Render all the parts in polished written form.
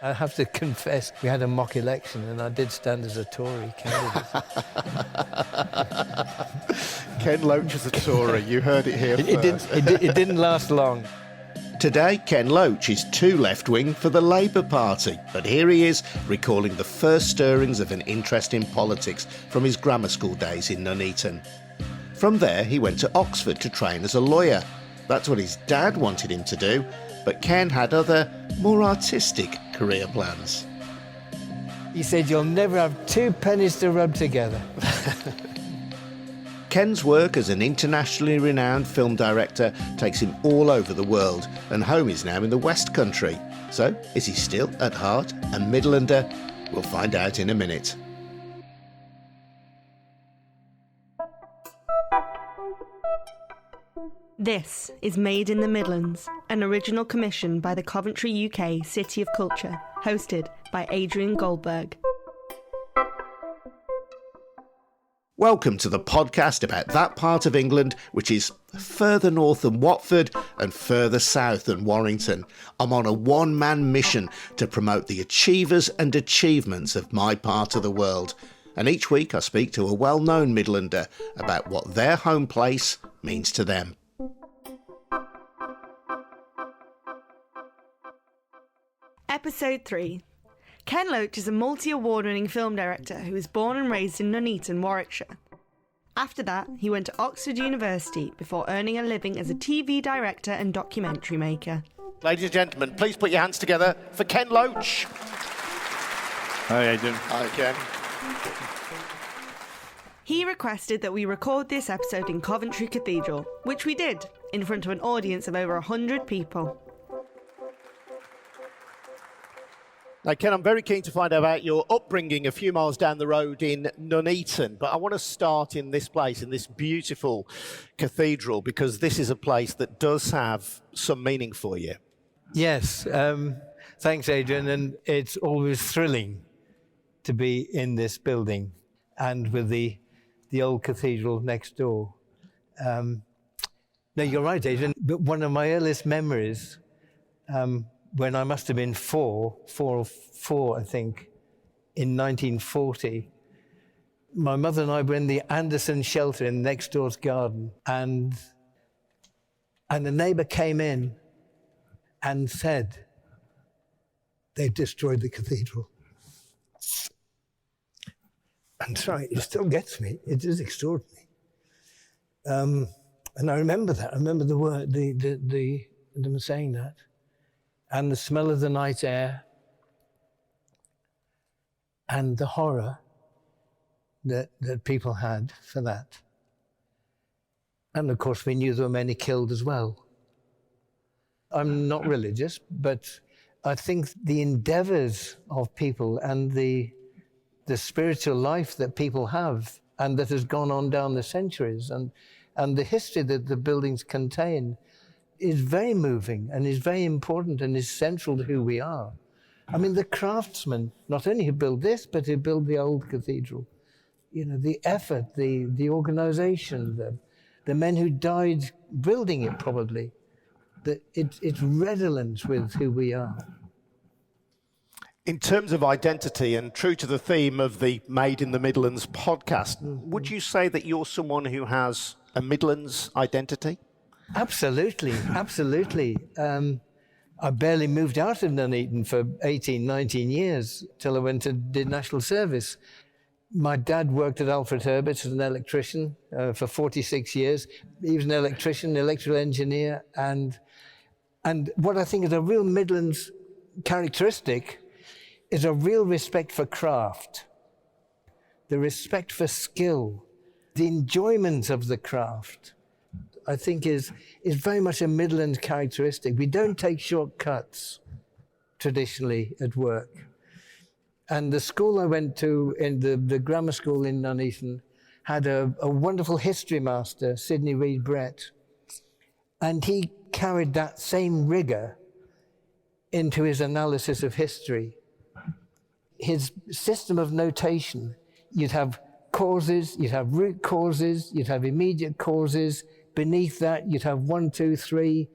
I have to confess, we had a mock election and I did stand as a Tory candidate. Ken Loach is a Tory, you heard it here first. It didn't last long. Today, Ken Loach is too left-wing for the Labour Party, but here he is recalling the first stirrings of an interest in politics from his grammar school days in Nuneaton. From there, he went to Oxford to train as a lawyer. That's what his dad wanted him to do, but Ken had other, more artistic career plans. He said, "You'll never have two pennies to rub together." Ken's work as an internationally renowned film director takes him all over the world, and home is now in the West Country. So, is he still at heart a Midlander? We'll find out in a minute. This is Made in the Midlands, an original commission by the Coventry UK City of Culture, hosted by Adrian Goldberg. Welcome to the podcast about that part of England which is further north than Watford and further south than Warrington. I'm on a one-man mission to promote the achievers and achievements of my part of the world. And each week I speak to a well-known Midlander about what their home place means to them. Episode 3. Ken Loach is a multi-award-winning film director who was born and raised in Nuneaton, Warwickshire. After that, he went to Oxford University before earning a living as a TV director and documentary maker. Ladies and gentlemen, please put your hands together for Ken Loach. Hi, Adrian. Hi, Ken. He requested that we record this episode in Coventry Cathedral, which we did, in front of an audience of over 100 people. Now, Ken, I'm very keen to find out about your upbringing a few miles down the road in Nuneaton, but I want to start in this place, in this beautiful cathedral, because this is a place that does have some meaning for you. Yes, thanks, Adrian, and it's always thrilling to be in this building and with the old cathedral next door. No, you're right, Adrian, but one of my earliest memories, when I must have been four, I think, in 1940, my mother and I were in the Anderson shelter in next door's garden, and the neighbour came in and said, "They've destroyed the cathedral." And sorry, it still gets me. It is extraordinary. And I remember that. I remember the word, them saying that. And the smell of the night air, and the horror that people had for that. And of course, we knew there were many killed as well. I'm not religious, but I think the endeavors of people and the spiritual life that people have, and that has gone on down the centuries, and the history that the buildings contain, is very moving and is very important and is central to who we are. I mean, the craftsmen, not only who built this, but who built the old cathedral, the effort, the organisation, the men who died building it probably, that it's redolent with who we are. In terms of identity, and true to the theme of the Made in the Midlands podcast, would you say that you're someone who has a Midlands identity? Absolutely. I barely moved out of Nuneaton for 18, 19 years till I went and did national service. My dad worked at Alfred Herbert as an electrician for 46 years. He was an electrician, electrical engineer, and what I think is a real Midlands characteristic is a real respect for craft, the respect for skill, the enjoyment of the craft. I think is very much a Midland characteristic. We don't take shortcuts traditionally at work. And the school I went to, in the grammar school in Nuneaton, had a wonderful history master, Sidney Reed Brett. And he carried that same rigour into his analysis of history. His system of notation, you'd have causes, you'd have root causes, you'd have immediate causes. Beneath that, you'd have 1, 2, 3.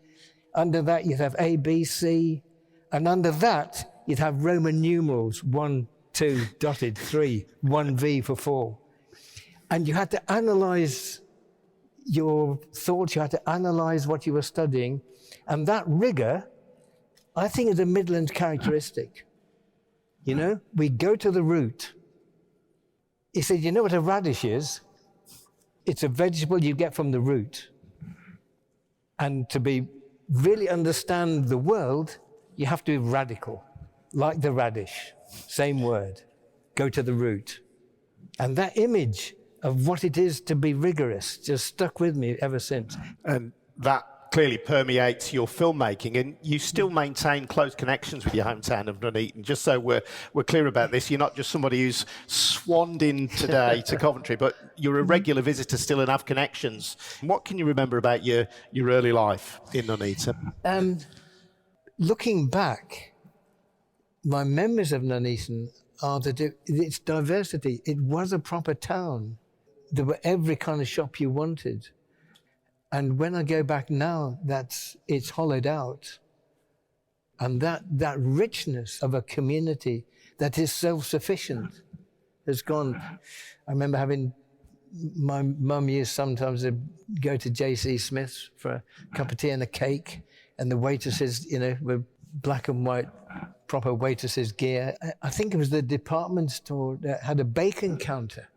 Under that, you'd have A, B, C. And under that, you'd have Roman numerals, 1, 2, dotted, 3, 1V for 4. And you had to analyze your thoughts, you had to analyze what you were studying. And that rigor, I think, is a Midland characteristic. You know, we go to the root. He said, you know what a radish is? It's a vegetable you get from the root. And to really understand the world, you have to be radical, like the radish, same word, go to the root. And that image of what it is to be rigorous just stuck with me ever since. And that clearly permeates your filmmaking, and you still maintain close connections with your hometown of Nuneaton. Just so we're clear about this, you're not just somebody who's swanned in today to Coventry, but you're a regular visitor still and have connections. What can you remember about your early life in Nuneaton? Looking back, my memories of Nuneaton are that its diversity. It was a proper town. There were every kind of shop you wanted. And when I go back now, it's hollowed out. And that richness of a community that is self-sufficient has gone. I remember having, my mum used sometimes to go to J.C. Smith's for a cup of tea and a cake, and the waitresses, you know, were black and white, proper waitresses gear. I think it was the department store that had a bacon counter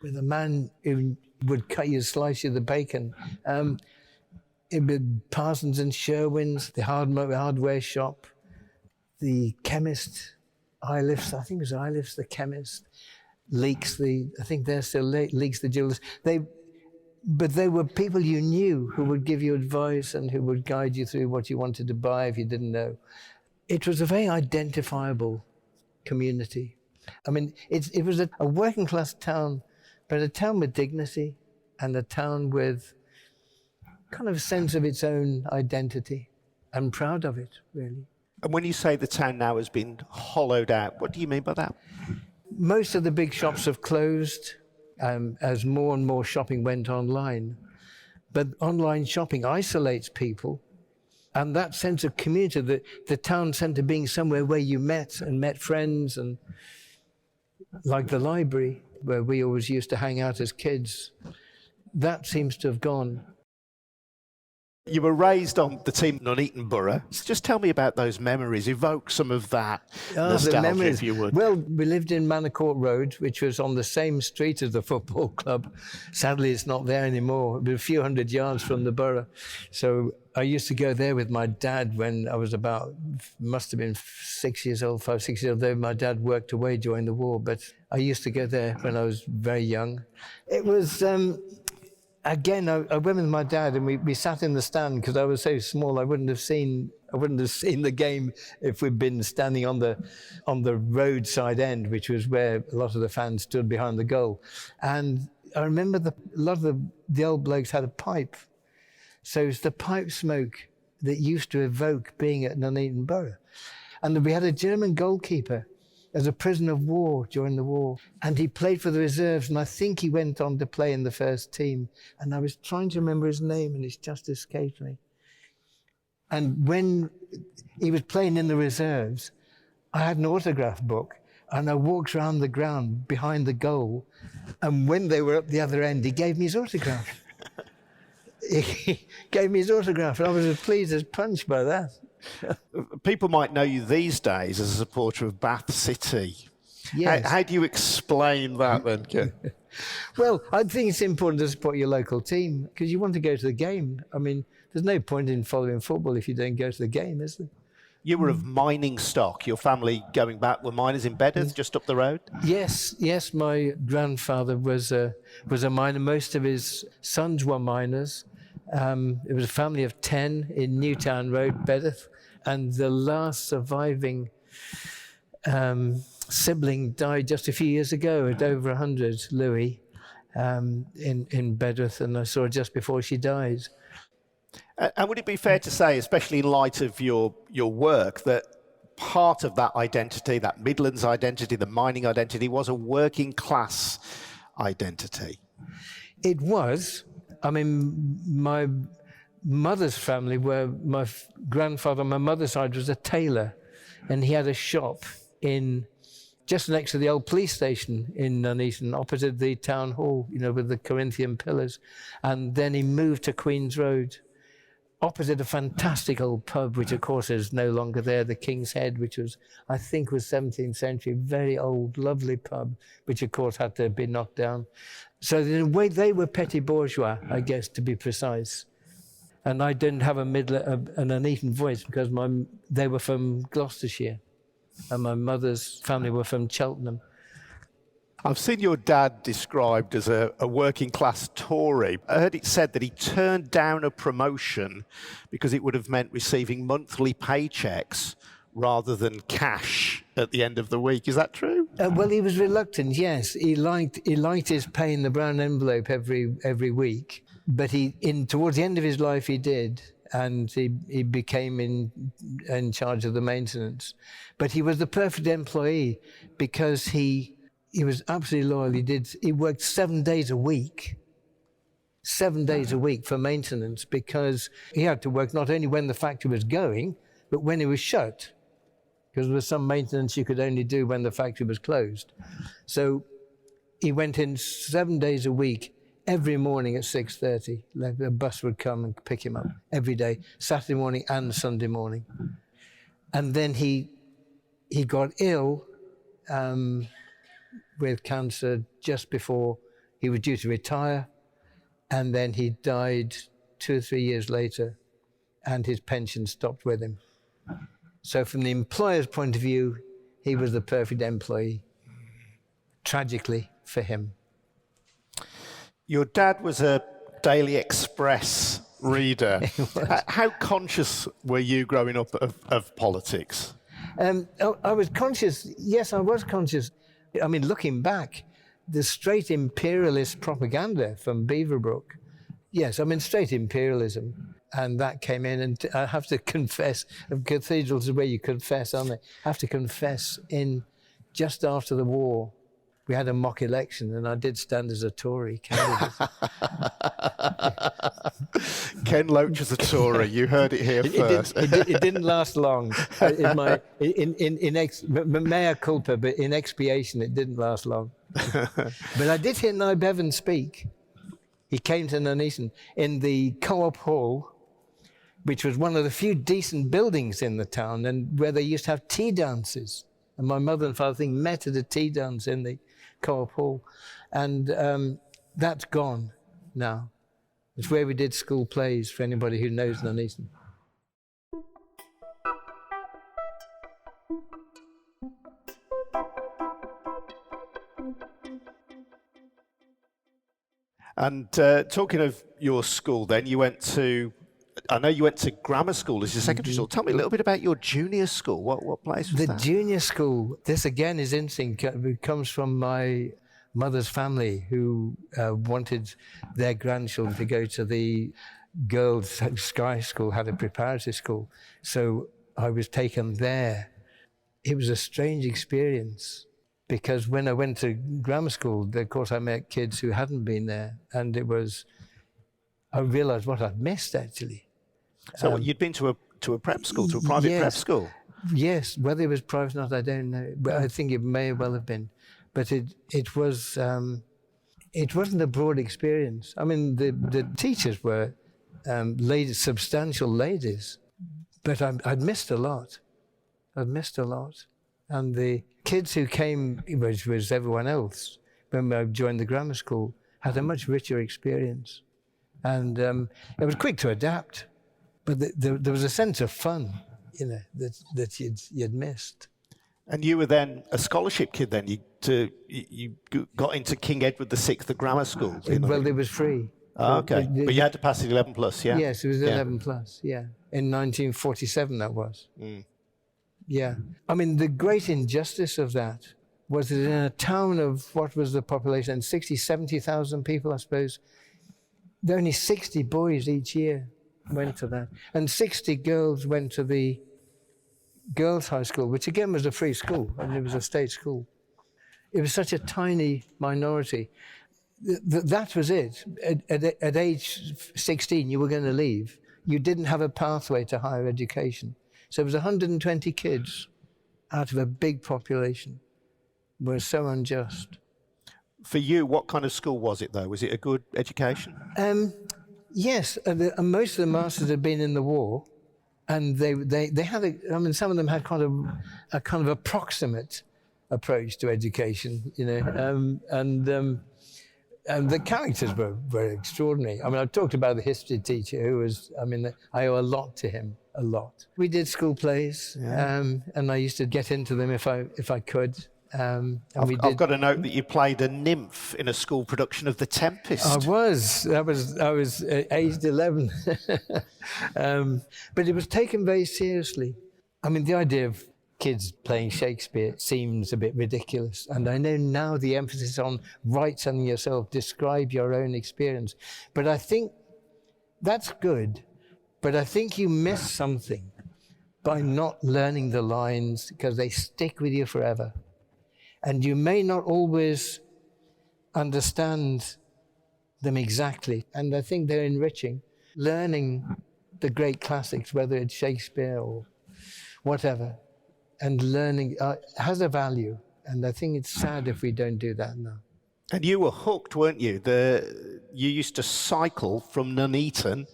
with a man who would slice you the bacon. It would Parsons and Sherwin's, the hardware shop, the chemist, Ilif's, I think it was Ilif's, the chemist, Leeks, I think they're still Leeks, the jewelers. But they were people you knew who would give you advice and who would guide you through what you wanted to buy if you didn't know. It was a very identifiable community. I mean, it was a working class town, but a town with dignity and a town with kind of a sense of its own identity. I'm proud of it, really. And when you say the town now has been hollowed out, what do you mean by that? Most of the big shops have closed as more and more shopping went online. But online shopping isolates people, and that sense of community, the town centre being somewhere where you met friends, and like the library, where we always used to hang out as kids, that seems to have gone. You were raised on the team Nuneaton Borough. So just tell me about those memories. Evoke some of that nostalgia, if you would. Well, we lived in Manor Court Road, which was on the same street as the football club. Sadly, it's not there anymore. It was a few hundred yards from the borough. So I used to go there with my dad when I was must have been 5, 6 years old, though my dad worked away during the war. But I used to go there when I was very young. It was... Again, I went with my dad and we sat in the stand because I was so small. I wouldn't have seen the game if we'd been standing on the roadside end, which was where a lot of the fans stood behind the goal. And I remember a lot of the old blokes had a pipe. So it's the pipe smoke that used to evoke being at Nuneaton Borough. And we had a German goalkeeper as a prisoner of war during the war. And he played for the reserves, and I think he went on to play in the first team. And I was trying to remember his name, and it's just escaped me. And when he was playing in the reserves, I had an autograph book, and I walked around the ground behind the goal, and when they were up the other end, he gave me his autograph. He gave me his autograph, and I was as pleased as punch by that. People might know you these days as a supporter of Bath City. Yes. How do you explain that then, Ken? Well, I think it's important to support your local team because you want to go to the game. I mean, there's no point in following football if you don't go to the game, is there? You were of mining stock. Your family going back were miners in Bedworth, just up the road? Yes. My grandfather was a miner. Most of his sons were miners. It was a family of 10 in Newtown Road, Bedworth. And the last surviving sibling died just a few years ago at over 100, Louis, in Bedworth, and I saw her just before she died. And would it be fair to say, especially in light of your work, that part of that identity, that Midlands identity, the mining identity, was a working class identity? It was. I mean, my mother's family, where my grandfather on my mother's side was a tailor, and he had a shop in just next to the old police station in Nuneaton, opposite the town hall, with the Corinthian pillars. And then he moved to Queen's Road, opposite a fantastic old pub, which of course is no longer there, the King's Head, which was, I think, was 17th century, very old, lovely pub, which of course had to be knocked down. So in a way, they were petty bourgeois, I guess, to be precise. And I didn't have an Nuneaton voice because they were from Gloucestershire, and my mother's family were from Cheltenham. I've seen your dad described as a working class Tory. I heard it said that he turned down a promotion because it would have meant receiving monthly paychecks rather than cash at the end of the week. Is that true? Well, he was reluctant, yes. He liked his pay in the brown envelope every week. But towards the end of his life, he did, and he became in charge of the maintenance. But he was the perfect employee because he was absolutely loyal. He worked 7 days a week. 7 days a week for maintenance, because he had to work not only when the factory was going, but when it was shut, because there was some maintenance you could only do when the factory was closed. So he went in 7 days a week, every morning at 6:30. A bus would come and pick him up every day, Saturday morning and Sunday morning. And then he got ill with cancer just before he was due to retire, and then he died 2 or 3 years later, and his pension stopped with him. So from the employer's point of view, he was the perfect employee, tragically for him. Your dad was a Daily Express reader. How conscious were you growing up of politics? I was conscious. Yes, I was conscious. I mean, looking back, the straight imperialist propaganda from Beaverbrook. Yes, I mean, straight imperialism. And that came in, and I have to confess, cathedrals are where you confess, aren't they? I have to confess, just after the war, we had a mock election, and I did stand as a Tory candidate. Ken Loach as a Tory, you heard it here first. It didn't last long. Mea culpa, but in expiation, it didn't last long. But I did hear Nye Bevan speak. He came to Nuneaton in the Co-op Hall, which was one of the few decent buildings in the town, and where they used to have tea dances. And my mother and father, I think, met at a tea dance in the Co-op Hall. And that's gone now. It's where we did school plays, for anybody who knows Nuneaton. And talking of your school then, I know you went to grammar school as your secondary school. Tell me a little bit about your junior school. What place was that? The junior school, this again is interesting. It comes from my mother's family, who wanted their grandchildren to go to the girls' Sky School, had a preparatory school. So I was taken there. It was a strange experience, because when I went to grammar school, of course, I met kids who hadn't been there, and I realised what I'd missed, actually. So you'd been to a prep school, to a private prep school? Yes, whether it was private or not, I don't know. But I think it may well have been. But it wasn't a broad experience. I mean, the teachers were ladies, substantial ladies, but I'd missed a lot. And the kids who came, which was everyone else, when I joined the grammar school, had a much richer experience. And it was quick to adapt, but there was a sense of fun, that you'd missed. And you were then a scholarship kid then? You got into King Edward VI, the grammar school? Well, it was free. Oh, okay. But you had to pass the 11 plus, yeah? Yes, it was 11 plus, yeah. In 1947, that was. Mm. Yeah. I mean, the great injustice of that was that in a town of, what was the population, 60, 70,000 people, I suppose, there were only 60 boys each year went to that. And 60 girls went to the girls' high school, which again was a free school, and it was a state school. It was such a tiny minority. That was it. At age 16, you were going to leave. You didn't have a pathway to higher education. So it was 120 kids out of a big population were so unjust. For you, what kind of school was it, though? Was it a good education? Yes, and most of the masters had been in the war, and they had some of them had kind of approximate approach to education, and the characters were extraordinary. I mean, I talked about the history teacher who was, I owe a lot to him, a lot. We did school plays, and I used to get into them if I could. I've got a note that you played a nymph in a school production of The Tempest. I was aged 11, but it was taken very seriously. I mean, the idea of kids playing Shakespeare seems a bit ridiculous, and I know now the emphasis on write something yourself, describe your own experience, but I think that's good, but I think you miss something by not learning the lines, because they stick with you forever. And you may not always understand them exactly. And I think they're enriching. Learning the great classics, whether it's Shakespeare or whatever, and learning has a value. And I think it's sad if we don't do that now. And you were hooked, weren't you? You used to cycle from Nuneaton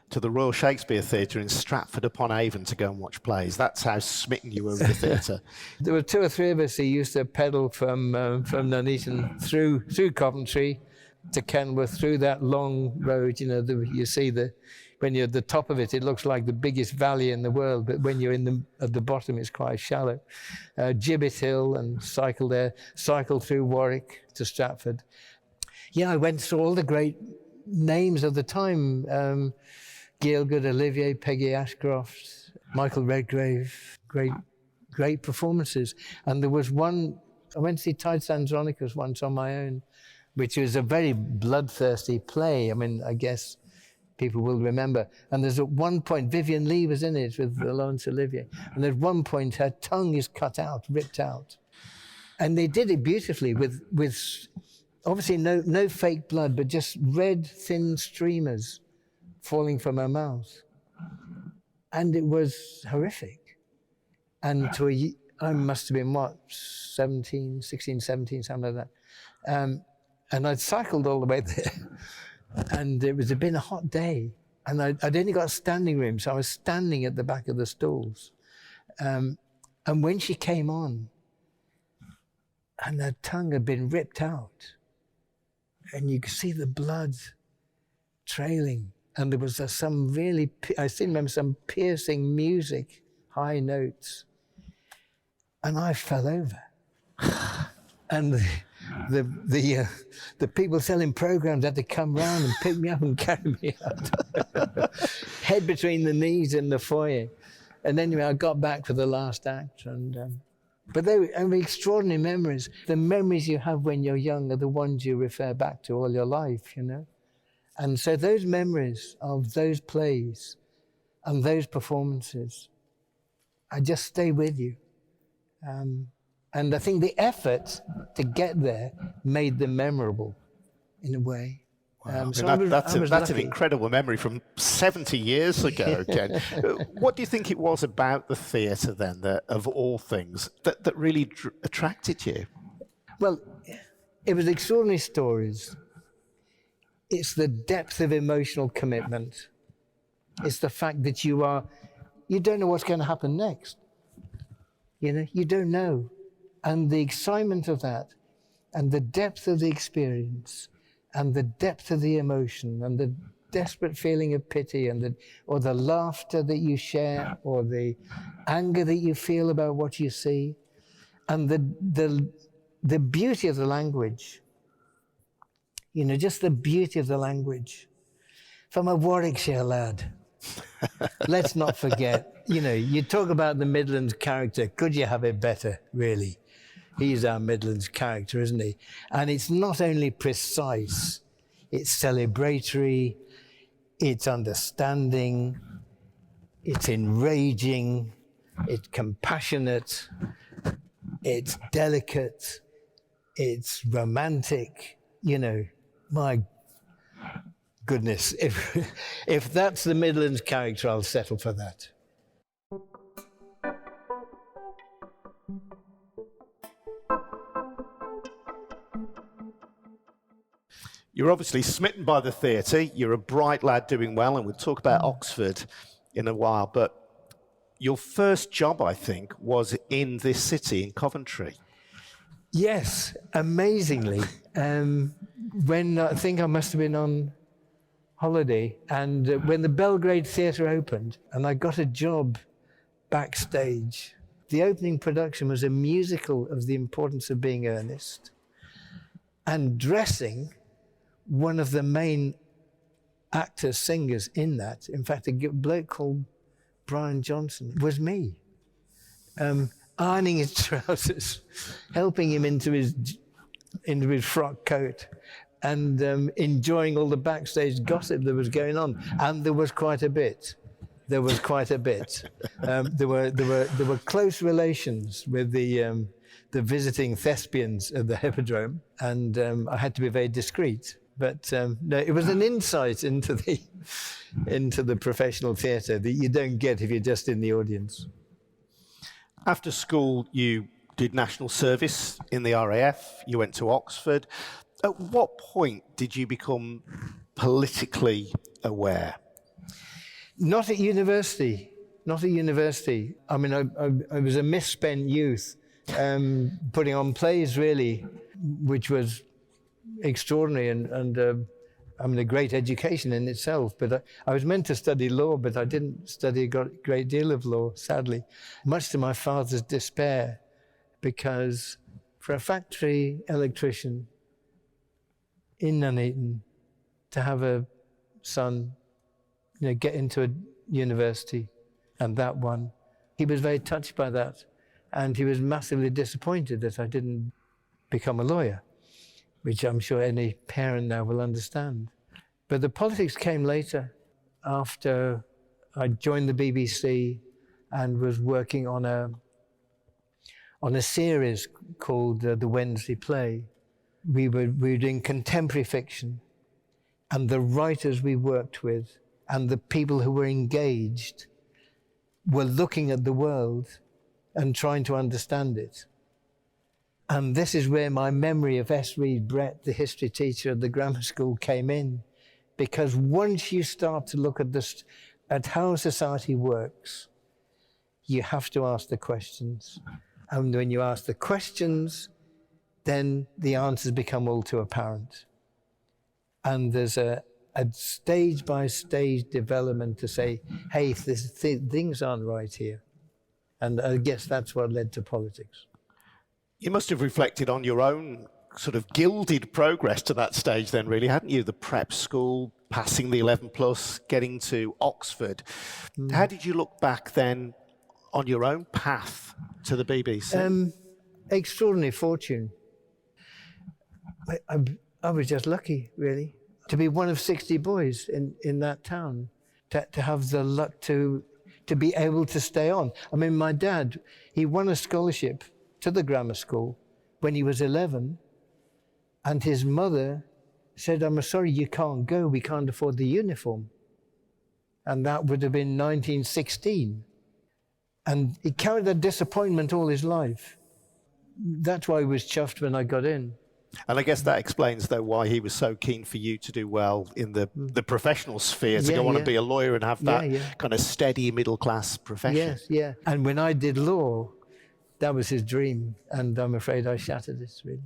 to the Royal Shakespeare Theatre in Stratford-upon-Avon to go and watch plays. That's how smitten you were with the theatre. There were 2 or 3 of us who used to pedal from Nuneaton through Coventry to Kenworth, through that long road. You see when you're at the top of it, it looks like the biggest valley in the world, but when you're at the bottom, it's quite shallow. Gibbet Hill, and cycle there, cycle through Warwick to Stratford. Yeah, I went through all the great names of the time. Gielgud, Olivier, Peggy Ashcroft, Michael Redgrave, great performances. And there was one, I went to see Tides Andronicus once on my own, which was a very bloodthirsty play. I mean, I guess people will remember. And there's at one point, Vivian Lee was in it with Laurence Olivier. And at one point, her tongue is cut out, ripped out. And they did it beautifully with obviously no fake blood, but just red, thin streamers falling from her mouth. And it was horrific. And I must have been, 16, 17, something like that. And I'd cycled all the way there. And it had been a hot day. And I'd only got a standing room, so I was standing at the back of the stalls. And when she came on, and her tongue had been ripped out, and you could see the blood trailing. And there was some really, I still remember some piercing music, high notes. And I fell over. And the people selling programs had to come round and pick me up and carry me out. Head between the knees in the foyer. And anyway, I got back for the last act. But they were extraordinary memories. The memories you have when you're young are the ones you refer back to all your life, And so those memories of those plays and those performances, I just stay with you. And I think the effort to get there made them memorable in a way. Wow. That's an incredible memory from 70 years ago, Ken. What do you think it was about the theatre then, of all things, that really attracted you? Well, it was extraordinary stories. It's the depth of emotional commitment. It's the fact that you don't know what's going to happen next. You don't know. And the excitement of that, and the depth of the experience, and the depth of the emotion, and the desperate feeling of pity, or the laughter that you share, or the anger that you feel about what you see, and the beauty of the language. Just the beauty of the language. From a Warwickshire lad. Let's not forget, you talk about the Midlands character. Could you have it better, really? He's our Midlands character, isn't he? And it's not only precise, it's celebratory, it's understanding, it's enraging, it's compassionate, it's delicate, it's romantic, My goodness, if that's the Midlands character, I'll settle for that. You're obviously smitten by the theatre. You're a bright lad doing well, and we'll talk about Oxford in a while. But your first job, I think, was in this city, in Coventry. Yes, amazingly. When I think I must have been on holiday, and when the Belgrade Theatre opened, and I got a job backstage. The opening production was a musical of the importance of being earnest, and dressing one of the main actors, singers in that, in fact, a bloke called Brian Johnson, was me. Ironing his trousers, helping him into his frock coat, and enjoying all the backstage gossip that was going on. And there was quite a bit. There were close relations with the visiting thespians at the Hippodrome, and I had to be very discreet. But no, it was an insight into the professional theatre that you don't get if you're just in the audience. After school, you did national service in the RAF. You went to Oxford. At what point did you become politically aware? Not at university. Not at university. I mean, I was a misspent youth, putting on plays, really, which was extraordinary and I mean, a great education in itself. But I was meant to study law, but I didn't study a great deal of law, sadly, much to my father's despair, because for a factory electrician in Nuneaton to have a son, get into a university, and that one, he was very touched by that, and he was massively disappointed that I didn't become a lawyer, which I'm sure any parent now will understand. But the politics came later, after I joined the BBC and was working on a series called The Wednesday Play. We were doing contemporary fiction, and the writers we worked with and the people who were engaged were looking at the world and trying to understand it. And this is where my memory of S. Reed Brett, the history teacher at the grammar school, came in. Because once you start to look at how society works, you have to ask the questions. And when you ask the questions, then the answers become all too apparent. And there's a stage-by-stage development to say, hey, things aren't right here. And I guess that's what led to politics. You must have reflected on your own sort of gilded progress to that stage then, really, hadn't you? The prep school, passing the 11 plus, getting to Oxford. How did you look back then on your own path to the BBC? Extraordinary fortune. I was just lucky, really, to be one of 60 boys in that town, to have the luck to be able to stay on. I mean, my dad, he won a scholarship to the grammar school when he was 11, and his mother said, I'm sorry, you can't go, we can't afford the uniform. And that would have been 1916. And he carried that disappointment all his life. That's why he was chuffed when I got in. And I guess that explains, though, why he was so keen for you to do well in the professional sphere, to go on and be a lawyer and have that kind of steady middle-class profession. Yes, yeah. And when I did law, that was his dream, and I'm afraid I shattered it, really.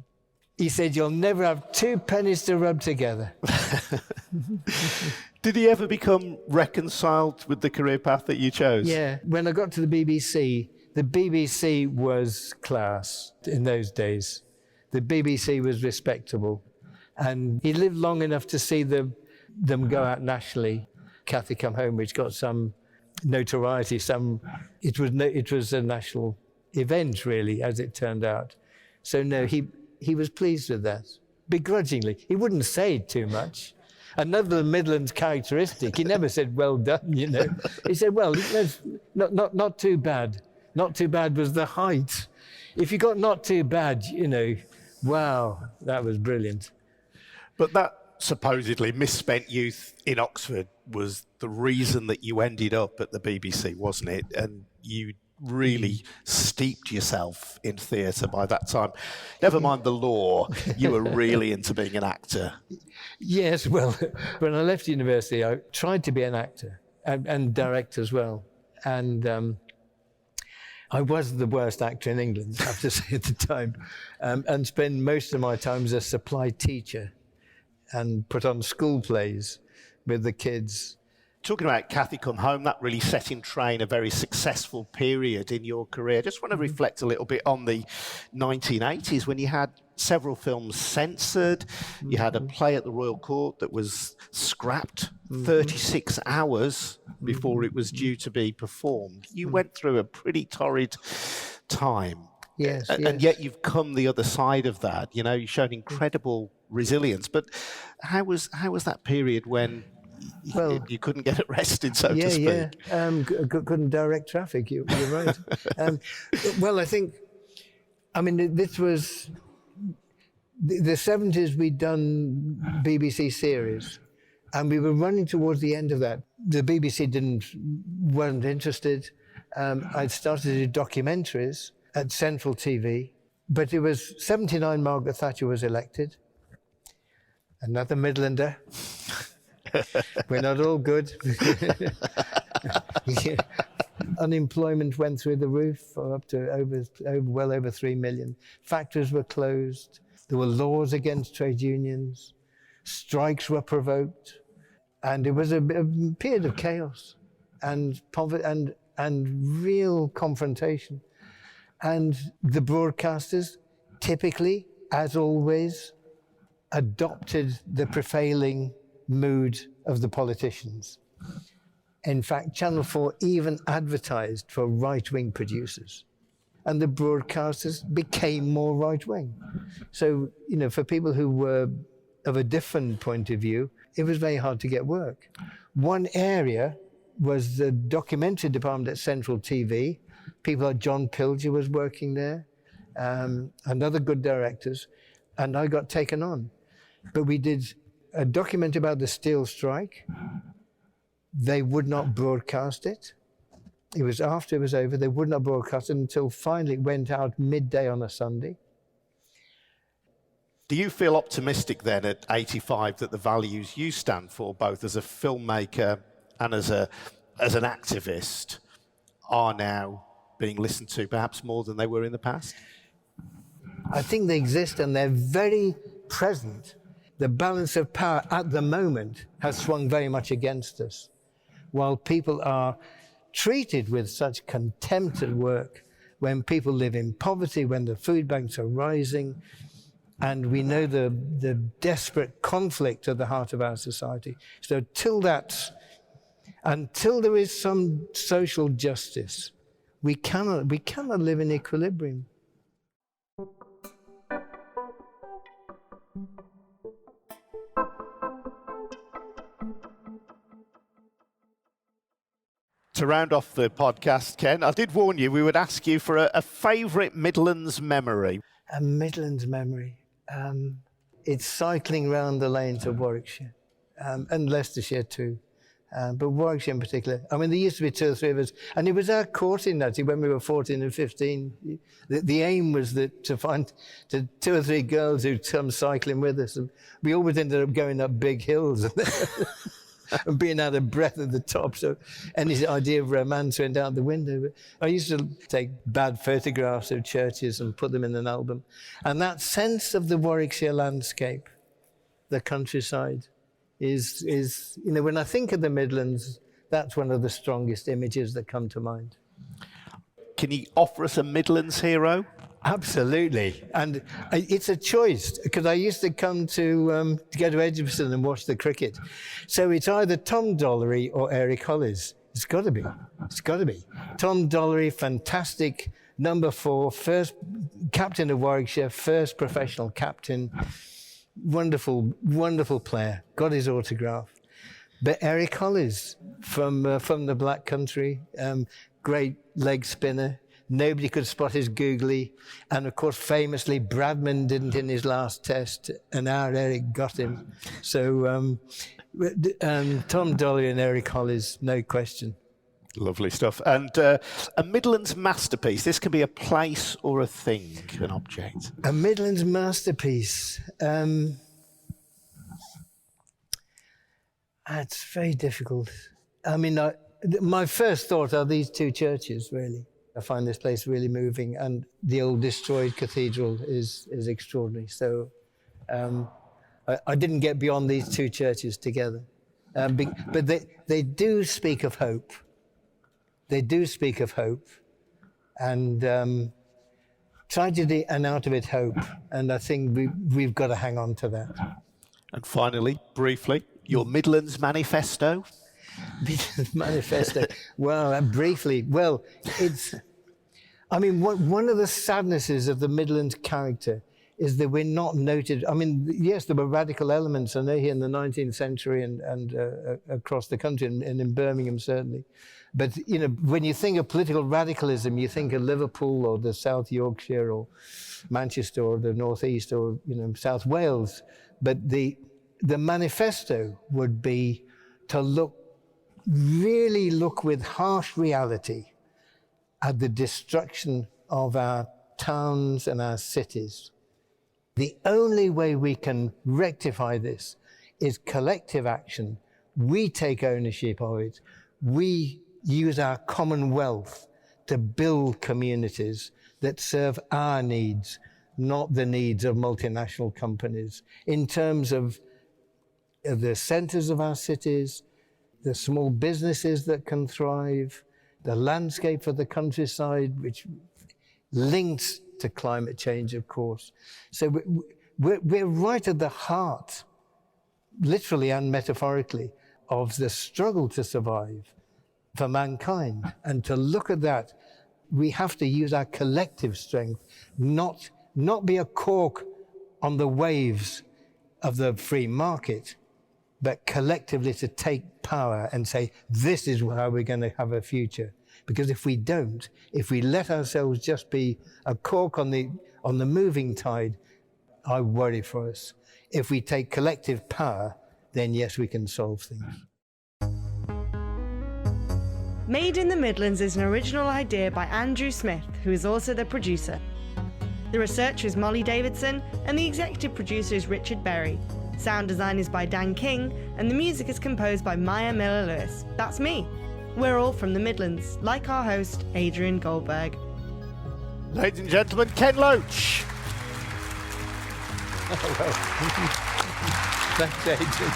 He said, you'll never have two pennies to rub together. Did he ever become reconciled with the career path that you chose? Yeah. When I got to the BBC was class in those days. The BBC was respectable. And he lived long enough to see them go out nationally. Cathy Come Home, which got some notoriety. It was a national event, really, as it turned out. So no, he was pleased with that, begrudgingly. He wouldn't say it too much. Another Midlands characteristic, he never said, well done, He said, well, not too bad. Not too bad was the height. If you got not too bad, wow, that was brilliant. But that supposedly misspent youth in Oxford was the reason that you ended up at the BBC, wasn't it? And you really steeped yourself in theatre by that time. Never mind the law, you were really into being an actor. Yes, well, when I left university, I tried to be an actor and director as well. And I was the worst actor in England, I have to say, at the time, and spent most of my time as a supply teacher and put on school plays with the kids. Talking about Cathy Come Home, that really set in train a very successful period in your career. I just want to reflect a little bit on the 1980s when you had several films censored. You had a play at the Royal Court that was scrapped 36 hours before it was due to be performed. You went through a pretty torrid time. Yes, and yet you've come the other side of that. You know, you've shown incredible resilience. But how was that period when you couldn't get arrested, so to speak? Couldn't direct traffic, you're right. Well, this was the 70s. We'd done BBC series, and we were running towards the end of that. The BBC weren't interested. I'd started to do documentaries at Central TV, but it was 79 Margaret Thatcher was elected. Another Midlander. We're not all good. Unemployment went through the roof, up to well over 3 million. Factories were closed. There were laws against trade unions. Strikes were provoked. And it was a period of chaos and poverty and real confrontation. And the broadcasters, typically, as always, adopted the prevailing mood of the politicians. In fact, Channel 4 even advertised for right-wing producers, and the broadcasters became more right-wing. So, for people who were of a different point of view, it was very hard to get work. One area was the documentary department at Central TV. People like John Pilger was working there, and other good directors, and I got taken on. But we did a documentary about the steel strike. They would not broadcast it. It was after it was over. They would not broadcast it until finally it went out midday on a Sunday. Do you feel optimistic then at 85 that the values you stand for, both as a filmmaker and as an activist, are now being listened to perhaps more than they were in the past? I think they exist and they're very present. The balance of power at the moment has swung very much against us. While people are treated with such contempt at work, when people live in poverty, when the food banks are rising, and we know the desperate conflict at the heart of our society. So until there is some social justice, we cannot live in equilibrium. To round off the podcast, Ken, I did warn you we would ask you for a favourite Midlands memory. A Midlands memory. It's cycling round the lanes of Warwickshire, and Leicestershire too, but Warwickshire in particular. I mean, there used to be 2 or 3 of us, and it was our courting that when we were 14 and 15. The aim was to find 2 or 3 girls who'd come cycling with us, and we always ended up going up big hills and being out of breath at the top. So any idea of romance went out the window. But I used to take bad photographs of churches and put them in an album. And that sense of the Warwickshire landscape, the countryside, is when I think of the Midlands, that's one of the strongest images that come to mind. Can you offer us a Midlands hero? Absolutely, and it's a choice because I used to come to go to Edgbaston and watch the cricket. So it's either Tom Dollery or Eric Hollis. It's got to be. Tom Dollery, fantastic number 4, first captain of Warwickshire, first professional captain, wonderful, wonderful player. Got his autograph. But Eric Hollis from the Black Country, great leg spinner. Nobody could spot his googly. And of course, famously, Bradman didn't in his last test, and our Eric got him. So Tom Dollery and Eric Hollis, no question. Lovely stuff. And a Midlands masterpiece. This can be a place or a thing, an object. A Midlands masterpiece. It's very difficult. I mean, my first thought are these two churches, really. I find this place really moving, and the old destroyed cathedral is extraordinary. So I didn't get beyond these two churches together. But they do speak of hope. They do speak of hope, and tragedy, and out of it hope. And I think we've got to hang on to that. And finally, briefly, your Midlands manifesto. Midlands manifesto. Well, briefly. Well, it's. I mean, one of the sadnesses of the Midlands character is that we're not noted. I mean, yes, there were radical elements, I know, here in the 19th century and across the country, and in Birmingham certainly. But, you know, when you think of political radicalism, you think of Liverpool or the South Yorkshire or Manchester or the North East or, you know, South Wales. But the manifesto would be to really look with harsh reality at the destruction of our towns and our cities. The only way we can rectify this is collective action. We take ownership of it. We use our common wealth to build communities that serve our needs, not the needs of multinational companies, in terms of the centers of our cities, the small businesses that can thrive, the landscape of the countryside, which links to climate change, of course. So we're right at the heart, literally and metaphorically, of the struggle to survive for mankind. And to look at that, we have to use our collective strength, not be a cork on the waves of the free market, but collectively to take power and say, this is how we're going to have a future. Because if we don't, if we let ourselves just be a cork on the moving tide, I worry for us. If we take collective power, then yes, we can solve things. Made in the Midlands is an original idea by Andrew Smith, who is also the producer. The researcher is Molly Davidson, and the executive producer is Richard Berry. Sound design is by Dan King, and the music is composed by Maya Miller-Lewis. That's me. We're all from the Midlands, like our host, Adrian Goldberg. Ladies and gentlemen, Ken Loach. Thanks, Adrian.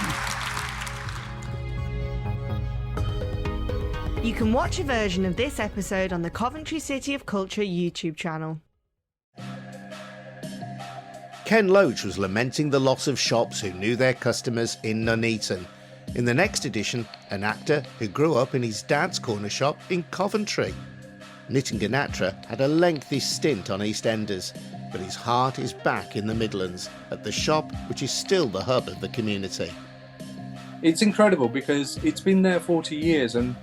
You can watch a version of this episode on the Coventry City of Culture YouTube channel. Ken Loach was lamenting the loss of shops who knew their customers in Nuneaton. In the next edition, an actor who grew up in his dad's corner shop in Coventry. Nitin Ganatra had a lengthy stint on EastEnders, but his heart is back in the Midlands, at the shop which is still the hub of the community. It's incredible because it's been there 40 years and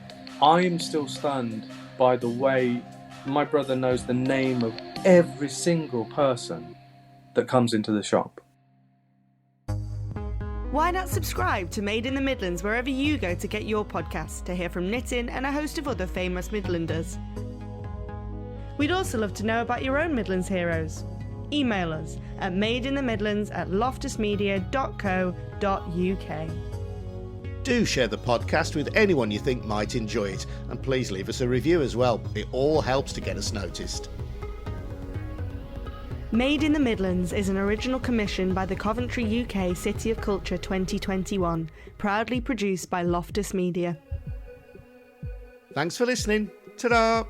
I'm still stunned by the way my brother knows the name of every single person that comes into the shop. Why not subscribe to Made in the Midlands wherever you go to get your podcasts to hear from Nitin and a host of other famous Midlanders? We'd also love to know about your own Midlands heroes. Email us at madeinthemidlands@loftusmedia.co.uk. Do share the podcast with anyone you think might enjoy it, and please leave us a review as well. It all helps to get us noticed. Made in the Midlands is an original commission by the Coventry UK City of Culture 2021, proudly produced by Loftus Media. Thanks for listening. Ta-da!